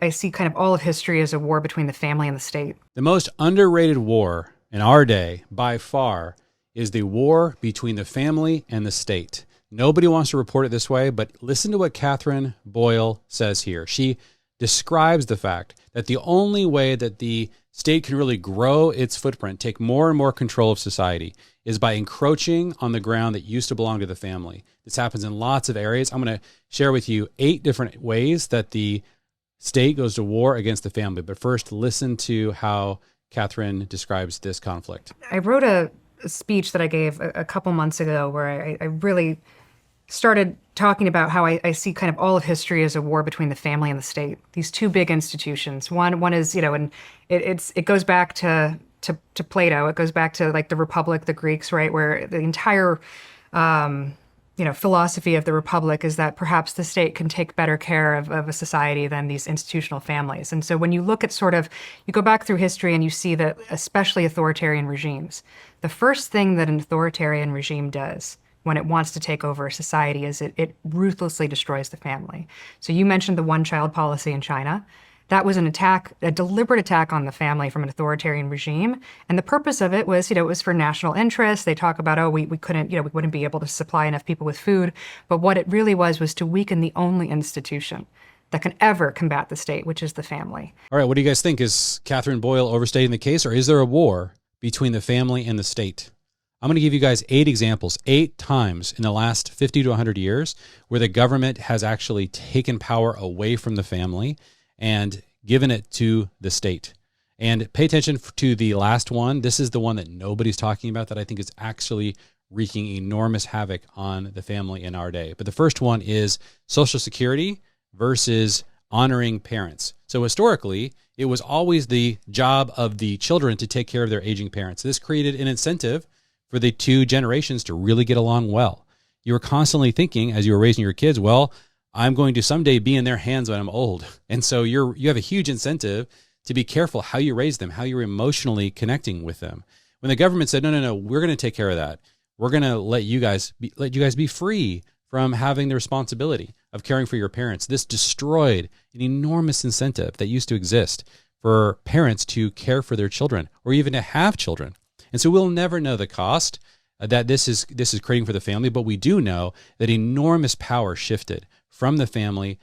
I see kind of all of history as a war between the family and the state. The most underrated war in our day, by far, is the war between the family and the state. Nobody wants to report it this way, but listen to what Katherine Bole says here. She describes the fact that the only way that the state can really grow its footprint, take more and more control of society, is by encroaching on the ground that used to belong to the family. This happens in lots of areas. I'm going to share with you 8 different ways that the state goes to war against the family. But first, listen to how Katherine describes this conflict. I wrote a speech that I gave a couple months ago where I really started talking about how I see kind of all of history as a war between the family and the state. These two big institutions. One is, and it goes back to Plato. It goes back to like the Republic, the Greeks, right, where the entire philosophy of the Republic is that perhaps the state can take better care of a society than these institutional families. And so when you look at you go back through history and you see that, especially authoritarian regimes, the first thing that an authoritarian regime does when it wants to take over a society is it ruthlessly destroys the family. So you mentioned the one-child policy in China. That was an attack, a deliberate attack on the family from an authoritarian regime. And the purpose of it was, it was for national interest. They talk about, we couldn't, we wouldn't be able to supply enough people with food. But what it really was to weaken the only institution that can ever combat the state, which is the family. All right, what do you guys think? Is Katherine Bole overstating the case, or is there a war between the family and the state? I'm going to give you guys 8 examples, 8 times in the last 50 to 100 years where the government has actually taken power away from the family and given it to the state. And pay attention to the last one. This is the one that nobody's talking about that I think is actually wreaking enormous havoc on the family in our day. But the first one is Social Security versus honoring parents. So historically, it was always the job of the children to take care of their aging parents. This created an incentive for the 2 generations to really get along well. You were constantly thinking as you were raising your kids, well, I'm going to someday be in their hands when I'm old. And so you have a huge incentive to be careful how you raise them, how you're emotionally connecting with them. When the government said, no, we're going to take care of that. We're going to let you guys be free from having the responsibility of caring for your parents. This destroyed an enormous incentive that used to exist for parents to care for their children or even to have children. And so we'll never know the cost that this is creating for the family, but we do know that enormous power shifted from the family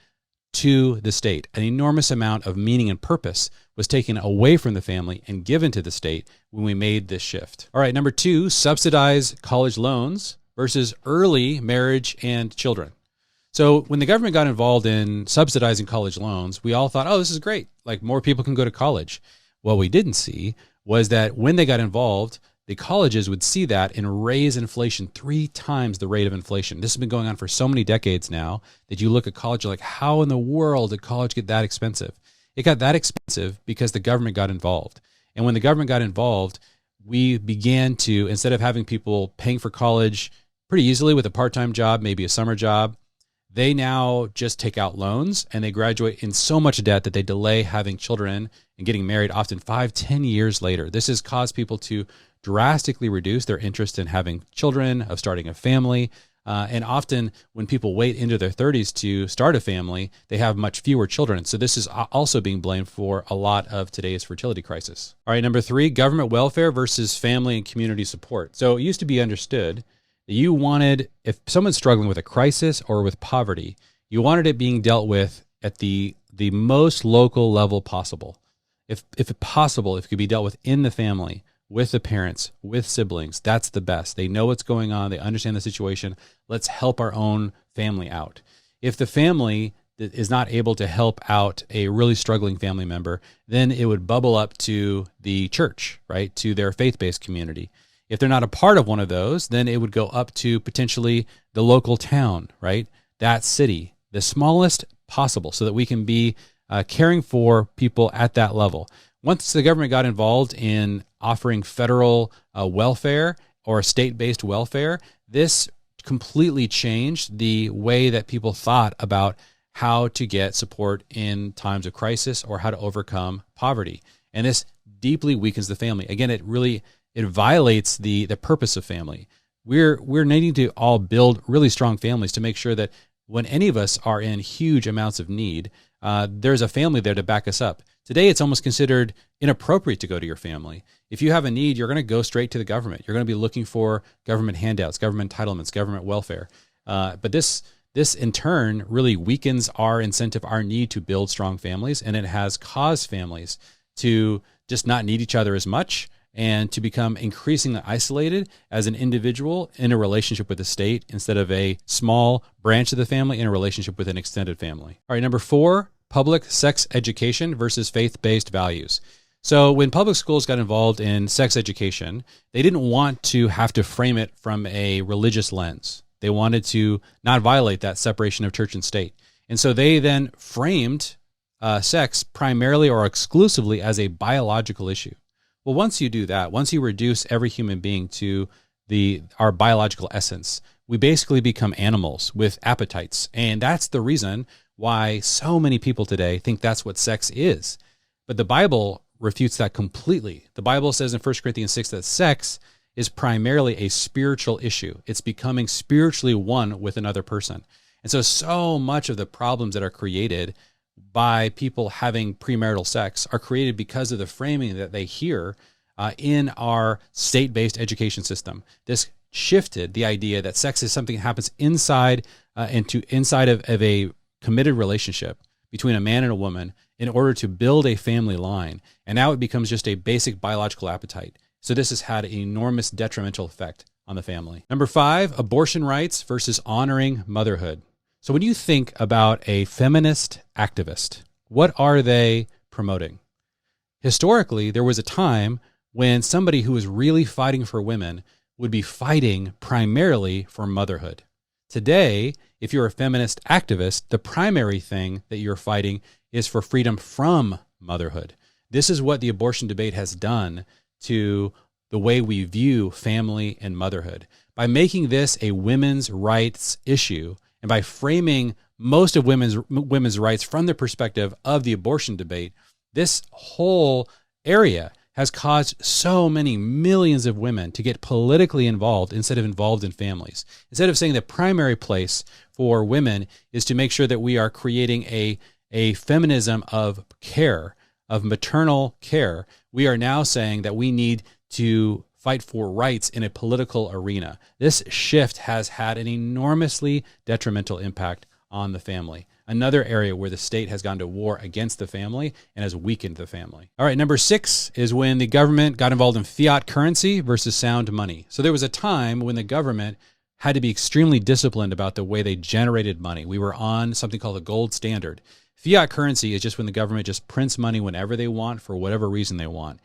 to the state. An enormous amount of meaning and purpose was taken away from the family and given to the state when we made this shift. All right, number 2, subsidized college loans versus early marriage and children. So when the government got involved in subsidizing college loans, we all thought, oh, this is great. Like more people can go to college. What we didn't see was that when they got involved, the colleges would see that and raise inflation 3 times the rate of inflation. This has been going on for so many decades now that you look at college, you're like, how in the world did college get that expensive? It got that expensive because the government got involved. And when the government got involved, we began to, instead of having people paying for college pretty easily with a part-time job, maybe a summer job, they now just take out loans and they graduate in so much debt that they delay having children and getting married often 5-10 years later. This has caused people to drastically reduce their interest in having children, of starting a family. And often when people wait into their 30s to start a family, they have much fewer children. So this is also being blamed for a lot of today's fertility crisis. All right, number 3, government welfare versus family and community support. So it used to be understood that you wanted, if someone's struggling with a crisis or with poverty, you wanted it being dealt with at the most local level possible. If possible, if it could be dealt with in the family, with the parents, with siblings, that's the best. They know what's going on. They understand the situation. Let's help our own family out. If the family is not able to help out a really struggling family member, then it would bubble up to the church, right? To their faith-based community. If they're not a part of one of those, then it would go up to potentially the local town, right? That city, the smallest possible, so that we can be caring for people at that level. Once the government got involved in offering federal welfare or state-based welfare, this completely changed the way that people thought about how to get support in times of crisis or how to overcome poverty. And this deeply weakens the family. Again, it violates the purpose of family. We're needing to all build really strong families to make sure that when any of us are in huge amounts of need, there's a family there to back us up. Today, it's almost considered inappropriate to go to your family. If you have a need, you're going to go straight to the government. You're going to be looking for government handouts, government entitlements, government welfare. But this in turn really weakens our incentive, our need to build strong families, and it has caused families to just not need each other as much and to become increasingly isolated as an individual in a relationship with the state instead of a small branch of the family in a relationship with an extended family. All right, number 4, public sex education versus faith-based values. So when public schools got involved in sex education, they didn't want to have to frame it from a religious lens. They wanted to not violate that separation of church and state. And so they then framed sex primarily or exclusively as a biological issue. Well, once you do that, once you reduce every human being to our biological essence, we basically become animals with appetites. And that's the reason why so many people today think that's what sex is. But the Bible refutes that completely. The Bible says in 1 Corinthians 6 that sex is primarily a spiritual issue. It's becoming spiritually one with another person. And so much of the problems that are created by people having premarital sex are created because of the framing that they hear in our state-based education system. This shifted the idea that sex is something that happens inside of a committed relationship between a man and a woman in order to build a family line. And now it becomes just a basic biological appetite. So this has had an enormous detrimental effect on the family. Number 5, abortion rights versus honoring motherhood. So when you think about a feminist activist, what are they promoting? Historically, there was a time when somebody who was really fighting for women would be fighting primarily for motherhood. Today, if you're a feminist activist, the primary thing that you're fighting is for freedom from motherhood. This is what the abortion debate has done to the way we view family and motherhood. By making this a women's rights issue, and by framing most of women's rights from the perspective of the abortion debate, this whole area has caused so many millions of women to get politically involved instead of involved in families. Instead of saying the primary place for women is to make sure that we are creating a feminism of care, of maternal care, we are now saying that we need to fight for rights in a political arena. This shift has had an enormously detrimental impact on the family. Another area where the state has gone to war against the family and has weakened the family. All right, number 6 is when the government got involved in fiat currency versus sound money. So there was a time when the government had to be extremely disciplined about the way they generated money. We were on something called the gold standard. Fiat currency is just when the government just prints money whenever they want for whatever reason they want.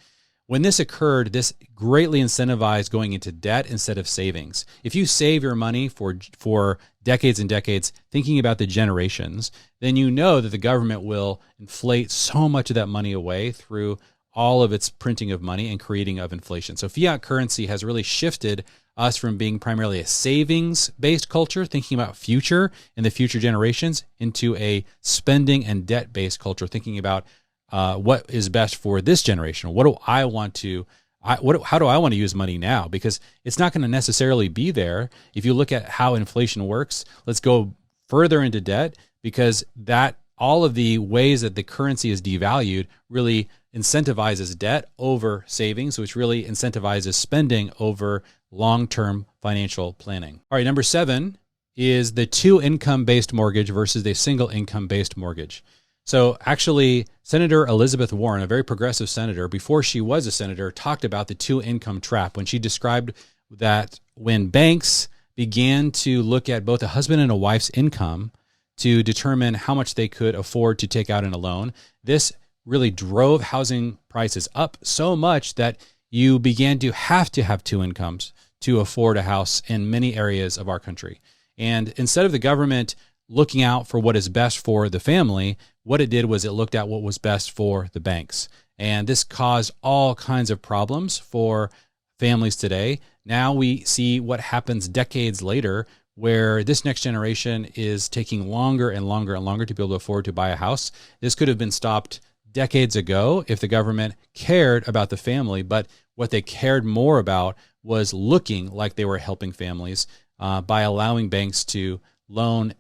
When this occurred, this greatly incentivized going into debt instead of savings. If you save your money for decades and decades, thinking about the generations, then you know that the government will inflate so much of that money away through all of its printing of money and creating of inflation. So fiat currency has really shifted us from being primarily a savings-based culture, thinking about future and the future generations, into a spending and debt-based culture, thinking about what is best for this generation. What do I want to? How do I want to use money now? Because it's not going to necessarily be there. If you look at how inflation works, let's go further into debt, because that all of the ways that the currency is devalued really incentivizes debt over savings, which really incentivizes spending over long-term financial planning. All right, number 7 is the 2-income-based mortgage versus a single income-based mortgage. So actually, Senator Elizabeth Warren, a very progressive senator, before she was a senator, talked about the 2-income trap when she described that when banks began to look at both a husband and a wife's income to determine how much they could afford to take out in a loan, this really drove housing prices up so much that you began to have 2 incomes to afford a house in many areas of our country. And instead of the government looking out for what is best for the family, what it did was it looked at what was best for the banks. And this caused all kinds of problems for families today. Now we see what happens decades later, where this next generation is taking longer and longer and longer to be able to afford to buy a house. This could have been stopped decades ago if the government cared about the family, but what they cared more about was looking like they were helping families by allowing banks to loan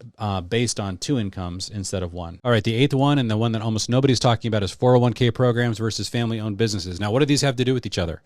based on 2 incomes instead of 1. All right, the 8th one, and the one that almost nobody's talking about, is 401k programs versus family-owned businesses. Now, what do these have to do with each other?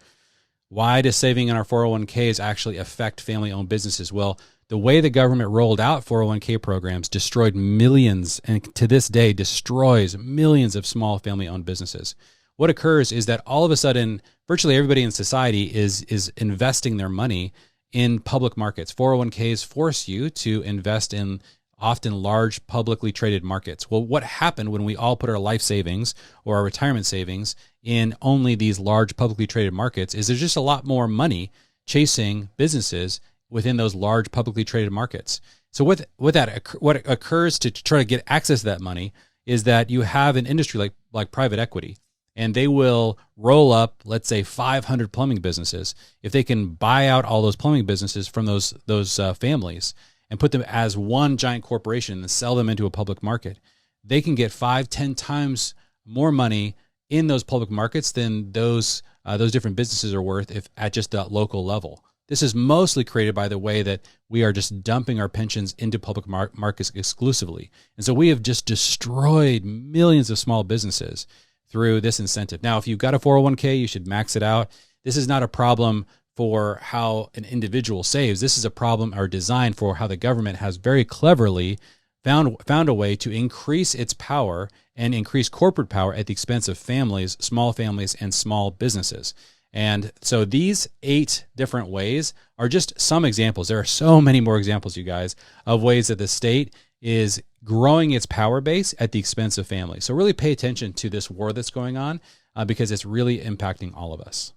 Why does saving in our 401ks actually affect family-owned businesses? Well, the way the government rolled out 401k programs destroyed millions, and to this day destroys millions of small family-owned businesses. What occurs is that all of a sudden, virtually everybody in society is investing their money in public markets. 401ks force you to invest in often large publicly traded markets. Well, what happened when we all put our life savings or our retirement savings in only these large publicly traded markets is there's just a lot more money chasing businesses within those large publicly traded markets. So what occurs to try to get access to that money is that you have an industry like private equity, and they will roll up, let's say, 500 plumbing businesses. If they can buy out all those plumbing businesses from those families and put them as one giant corporation and sell them into a public market, they can get 5-10 times more money in those public markets than those different businesses are worth if at just that local level. This is mostly created by the way that we are just dumping our pensions into public markets exclusively. And so we have just destroyed millions of small businesses through this incentive. Now, if you've got a 401k, you should max it out. This is not a problem for how an individual saves. This is a problem or design for how the government has very cleverly found a way to increase its power and increase corporate power at the expense of families, and small businesses. And so these 8 different ways are just some examples. There are so many more examples, you guys, of ways that the state is growing its power base at the expense of families. So really pay attention to this war that's going on because it's really impacting all of us.